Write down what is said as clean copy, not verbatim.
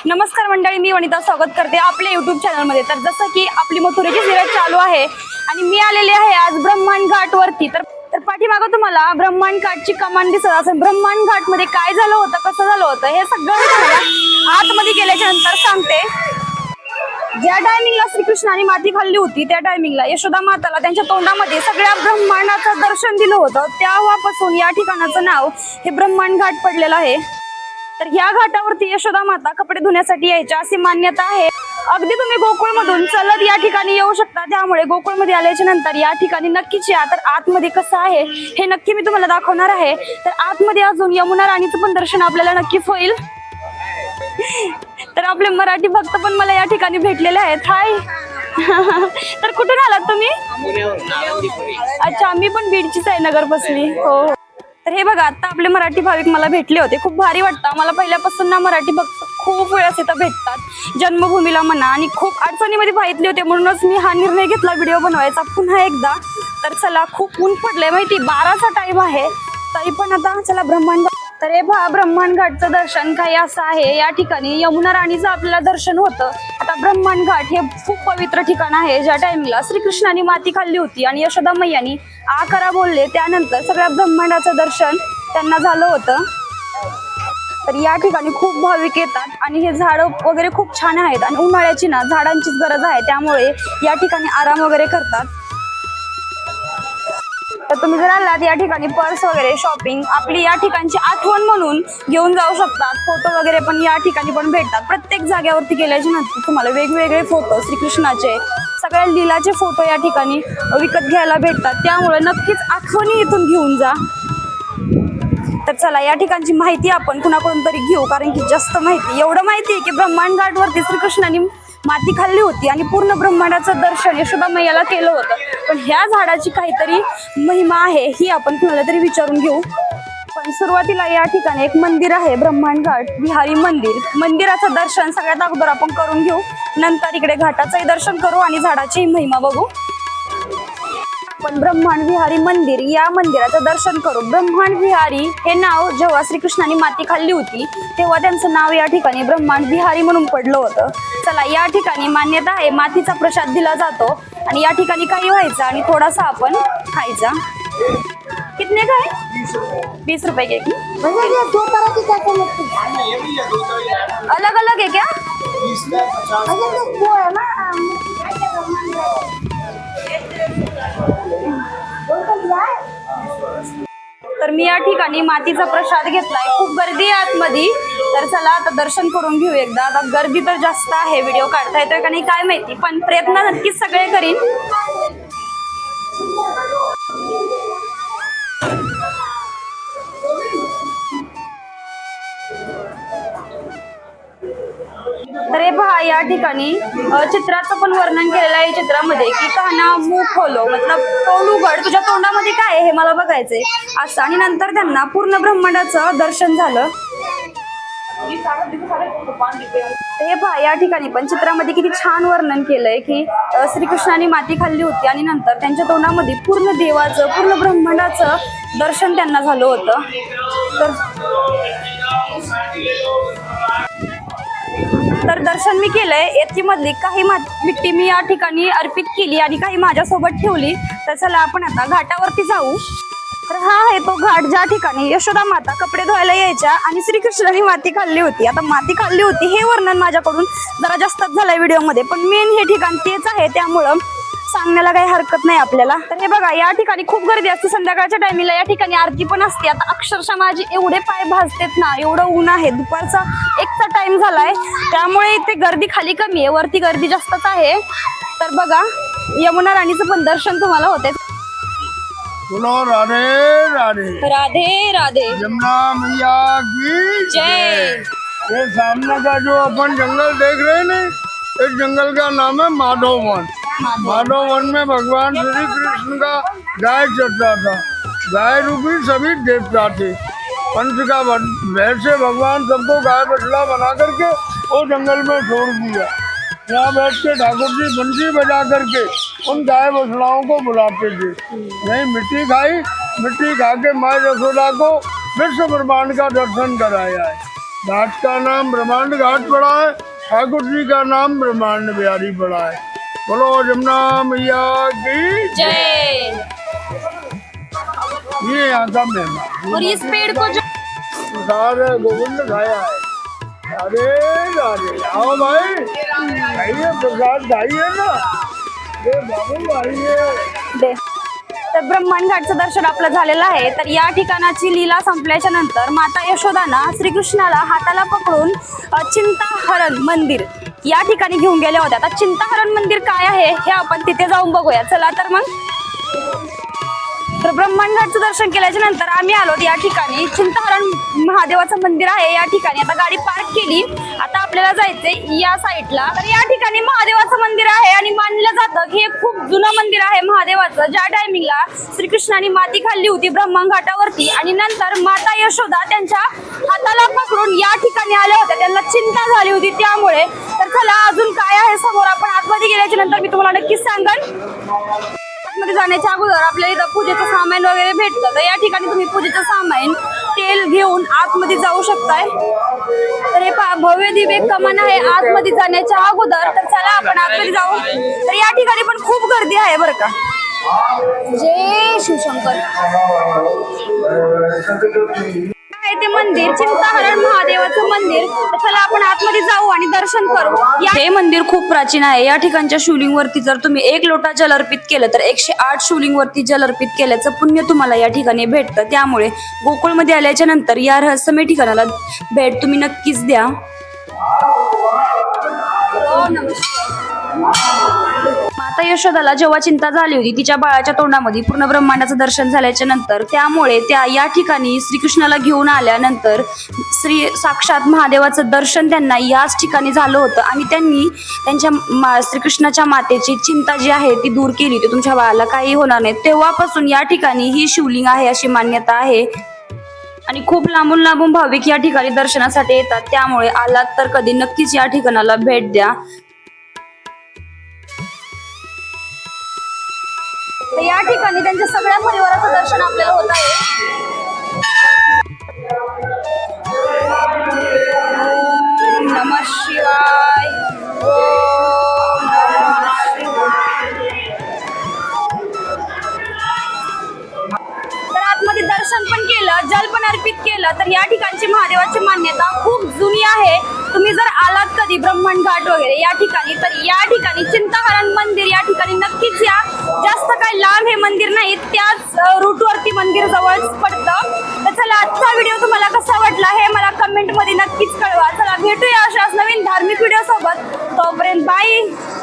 नमस्कार मंडळी, मी वनिता स्वागत करते आपल्या युट्यूब चॅनलमध्ये। तर जसं की आपली मथुरेची सीरियल चालू आहे आणि मी आलेले आहे आज ब्रह्मांड घाट वरती। तर पाठीमागं तुम्हाला ब्रह्मांड घाटची कमान दिसत असेल। ब्रह्मांड घाट मध्ये काय झालं होतं, कसं झालं होतं हे सगळं मी तुम्हाला आतमध्ये गेल्याच्या नंतर सांगते। ज्या टायमिंगला श्रीकृष्णाने माती खाल्ली होती त्या टायमिंगला यशोदा माताला त्यांच्या तोंडामध्ये सगळ्या ब्रह्मांडाचं दर्शन दिलं होतं। तेव्हापासून या ठिकाणाचं नाव हे ब्रह्मांड घाट पडलेलं आहे। तर या घाटावरती यशोदा माता कपडे धुण्यासाठी यायच्या अशी मान्यता आहे। अगदी तुम्ही गोकुळमधून चलत या ठिकाणी येऊ शकता, त्यामुळे गोकुळमध्ये आल्याच्या नंतर या ठिकाणी नक्कीच या। तर आतमध्ये कसं आहे हे नक्की मी तुम्हाला दाखवणार आहे। तर आतमध्ये अजून यमुना राणीचं पण दर्शन आपल्याला नक्कीच होईल। तर आपले मराठी भक्त पण मला या ठिकाणी भेटलेले आहेत। हाय तर कुठून आलात तुम्ही? अच्छा, मी पण बीडचीच आहे, नगर बसली। हो, तर हे बघा आता आपले मराठी भाविक मला भेटले होते, खूप भारी वाटतं मला। पहिल्यापासून ना मराठी भक्त खूप वेळेस इथं भेटतात जन्मभूमीला म्हणा, आणि खूप अडचणीमध्ये पाहितले होते म्हणूनच मी हा निर्णय घेतला व्हिडिओ बनवायचा पुन्हा एकदा। तर चला, खूप ऊन पडलंय माहिती, 12चा टाइम आहे तरी पण आता चला ब्रह्मांड। तर हे ब्रह्मांड घाटचं दर्शन काही असं आहे। या ठिकाणी यमुना राणीचं आपल्याला दर्शन होतं। आता ब्रह्मांड घाट हे खूप पवित्र ठिकाण आहे। ज्या टाइमला श्रीकृष्णाने माती खाल्ली होती आणि यशोदा मैयानी आ करा बोलले, त्यानंतर सगळ्या ब्रह्मांडाचं दर्शन त्यांना झालं होतं। तर या ठिकाणी खूप भाविक येतात आणि हे झाडं वगैरे खूप छान आहेत आणि उन्हाळ्याची ना झाडांचीच गरज आहे, त्यामुळे या ठिकाणी आराम वगैरे करतात। तर तुम्ही जर आलात या ठिकाणी पर्स वगैरे शॉपिंग आपली या ठिकाणची आठवण म्हणून घेऊन जाऊ शकतात। फोटो वगैरे पण या ठिकाणी पण भेटतात। प्रत्येक जागेवरती गेल्याच्या नंतर तुम्हाला वेगवेगळे फोटो श्रीकृष्णाचे सगळ्या लीलाचे फोटो या ठिकाणी विकत घ्यायला भेटतात, त्यामुळे नक्कीच आठवणी इथून घेऊन जा। तर चला, या ठिकाणची माहिती आपण कुणाकडून तरी घेऊ, कारण की जास्त माहिती एवढं माहिती आहे की ब्रह्मांड घाट वरती श्रीकृष्णाने माती खाल्ली होती आणि पूर्ण ब्रह्मांडाचं दर्शन यशोदा मैयाला केलं होतं। पण ह्या झाडाची काहीतरी महिमा आहे, ही आपण कुणाला तरी विचारून घेऊ। पण सुरुवातीला या ठिकाणी एक मंदिर आहे, ब्रह्मांड घाट विहारी मंदिर। मंदिराचं दर्शन सगळ्यात अगोदर आपण करून घेऊ, नंतर इकडे घाटाचंही दर्शन करू आणि झाडाची महिमा बघू। पण ब्रह्मांड विहारी मंदिर, या मंदिराचं दर्शन करू। ब्रह्मांड विहारी हे नाव जेव्हा श्रीकृष्णाने माती खाल्ली होती तेव्हा त्यांचं नाव या ठिकाणी ब्रह्मांड विहारी म्हणून पडलं होतं। चला, या ठिकाणी मान्यता आहे मातीचा प्रसाद दिला जातो आणि या ठिकाणी काही व्हायचा आणि थोडासा आपण खायचा। कितने का है? 20 रुपए के। दो तरह की चटनी लगती है, अलग अलग है क्या? वो है ना तर मी या ठिकाणी मातीचा प्रसाद घेतलाय, खूप गर्दी आहे आतमध्ये। तर चला आता दर्शन करून घेऊ एकदा। आता गर्दी तर जास्त आहे, व्हिडिओ काढता येतोय का नाही काय माहिती, पण प्रयत्न नक्कीच सगळे करीन। तर हे पहा, या ठिकाणी चित्राचं पण वर्णन केलेलं आहे चित्रामध्ये की काना मुख खोलो, मतलब तोंड उघड, तुझ्या तोंडामध्ये काय आहे हे मला बघायचंय असं। आणि नंतर त्यांना पूर्ण ब्रह्मांडाचं दर्शन झालं। हे पहा, या ठिकाणी पण चित्रामध्ये किती छान वर्णन केलंय की श्रीकृष्णाने माती खाल्ली होती आणि नंतर त्यांच्या तोंडामध्ये पूर्ण देवाचं पूर्ण ब्रह्मांडाचं दर्शन त्यांना झालं होतं। तर दर्शन मी केलंय, याच्यामधली काही मिट्टी मी या ठिकाणी अर्पित केली आणि काही माझ्यासोबत ठेवली। तर चला आपण आता घाटावरती जाऊ। तर हा आहे तो घाट ज्या ठिकाणी यशोदा माता कपडे धुवायला यायच्या आणि श्रीकृष्णाने माती खाल्ली होती। आता माती खाल्ली होती हे वर्णन माझ्याकडून जरा जास्तच झालंय व्हिडिओमध्ये, पण मेन हे ठिकाण तेच आहे, त्यामुळं सांगण्याला काही हरकत नाही आपल्याला। तर हे बघा, या ठिकाणी खूप गर्दी असते संध्याकाळच्या टायमिंगला, या ठिकाणी आरती पण असते। आता अक्षरशः माझे एवढे पाय भाजतेत ना, एवढं ऊन आहे, दुपारचा 1चा टाइम झालाय, त्यामुळे इथे गर्दी खाली कमी आहे, वरती गर्दी जास्तच आहे। तर बघा, यमुना राणीचं पण दर्शन तुम्हाला होते। बोलो राधे राधे राधे राधे, यमुना मैया की जय। ये सामने का जो अपन जंगल देख रहे हैं ना, इस जंगल का नाम है माधव वन। माधव वन में भगवान श्री कृष्ण का गाय चरता था। गाय रूपी सभी देवता थे। पंच का भैर से भगवान सबको गाय बछड़ा बना करके वो जंगल में छोड़ दिया। यहाँ बैठ के ठाकुर जी बंसी बजा करके उन गाय बछड़ाओं को बुलाते थे। नहीं मिट्टी खाई, मिट्टी खा के माँ यशोदा को विश्व ब्रह्मांड का दर्शन कराया है। घाट का नाम ब्रह्मांड घाट पड़ा है, ठाकुर जी का नाम ब्रह्मांड बिहारी पड़ा है। बोलो जमुना मैया की। जय। ये यहाँ का मेहमान और इस पेड़ को जो सारे गोविंद खाया है। अरे राधे आओ भाई, खाइए प्रसाद खाइए ना। ये बाबू आइए। दे. तर ब्रह्मांड घाटचं दर्शन आपलं झालेलं आहे. तर या ठिकाणाची लीला संपल्याच्या नंतर माता यशोदाना श्रीकृष्णाला हाताला पकडून चिंताहरण मंदिर या ठिकाणी घेऊन गेल्या होत्या. आता चिंताहरण मंदिर काय आहे हे आपण तिथे जाऊन बघूया. चला तर मग. तर ब्रह्मांड घाटचं दर्शन केल्याच्या नंतर आम्ही आलो या ठिकाणी चिंताहरण महादेवाचं मंदिर आहे या ठिकाणी. आता गाडी पार्क केली. आता आपल्याला जायचंय या साईडला. तर या ठिकाणी महादेवाचं मंदिर आहे आणि मानलं जातं की हे खूप जुनं मंदिर आहे महादेवाचं. ज्या टायमिंगला श्रीकृष्णाने माती खाल्ली होती ब्रह्मांड घाटावरती आणि नंतर माता यशोदा त्यांच्या हाताला पकडून या ठिकाणी आल्या होत्या. त्यांना चिंता झाली होती त्यामुळे. तर चला अजून काय आहे समोर आपण आतमध्ये गेल्याच्या नंतर मी तुम्हाला नक्कीच सांगेन. मध्ये जाण्याच्या अगोदर आपल्याला इथं पूजेचं सामान वगैरे भेटतं. तर या ठिकाणी तुम्ही पूजेचं सामान तेल घेऊन आतमध्ये जाऊ शकताय. तर हे पहा भव्य दिव्य कमान आहे आतमध्ये जाण्याच्या अगोदर. तर चला आपण आतमध्ये जाऊ. तर या ठिकाणी पण खूप गर्दी आहे बरं का. जय शिवशंकर. आहे ते मंदिर चिंताहरण महादेवाचं मंदिर. तर चला आपण आतमध्ये जाऊ आणि दर्शन करू. हे मंदिर खूप प्राचीन आहे. या ठिकाणच्या शिवलिंगवरती जर तुम्ही 1 लोटा जल अर्पित केलं तर 108 शिवलिंगवरती जल अर्पित केल्याचं पुण्य तुम्हाला या ठिकाणी भेटतं. त्यामुळे गोकुळमध्ये आल्याच्या नंतर या रहस्यमय ठिकाणाला भेट तुम्ही नक्कीच द्या. माता यशोदाला जेव्हा चिंता झाली होती तिच्या बाळाच्या तोंडामध्ये पूर्ण ब्रह्मांडाचं दर्शन झाल्याच्या नंतर त्यामुळे त्या या ठिकाणी श्रीकृष्णाला घेऊन आल्यानंतर साक्षात महादेवाचं दर्शन त्यांना याच ठिकाणी झालं होतं आणि त्यांनी त्यांच्या श्रीकृष्णाच्या मातेची चिंता जी आहे ती दूर केली होती. तुमच्या बाळाला काही होणार नाही. तेव्हापासून या ठिकाणी ही शिवलिंग आहे अशी मान्यता आहे आणि खूप लांबून लांबून भाविक या ठिकाणी दर्शनासाठी येतात. त्यामुळे आलात तर कधी नक्कीच या ठिकाणाला भेट द्या. तर या ठिकाणी त्यांच्या सगळ्या परिवाराचं दर्शन आपल्याला होत आहे. ओम नमः शिवाय. ओम नमः शिवाय. तर आतमध्ये दर्शन पण केलं जल पण अर्पित केलं. तर या ठिकाणची महादेवाची मान्यता खूप जुनी आहे. तुम्ही जर आलात कधी ब्रह्मांड घाट वगैरे या ठिकाणी तर या ठिकाणी चिंताहरण मंदिर या ठिकाणी नक्कीच या. जास्त काही लांब हे मंदिर नाही, त्याच रूटवरती मंदिर जवळच पडतं. तर चला आजचा व्हिडिओ तुम्हाला कसा वाटला हे मला कमेंट मध्ये नक्कीच कळवा. चला भेटूया अशाच नवीन धार्मिक व्हिडिओ सोबत. तोपर्यंत बाय.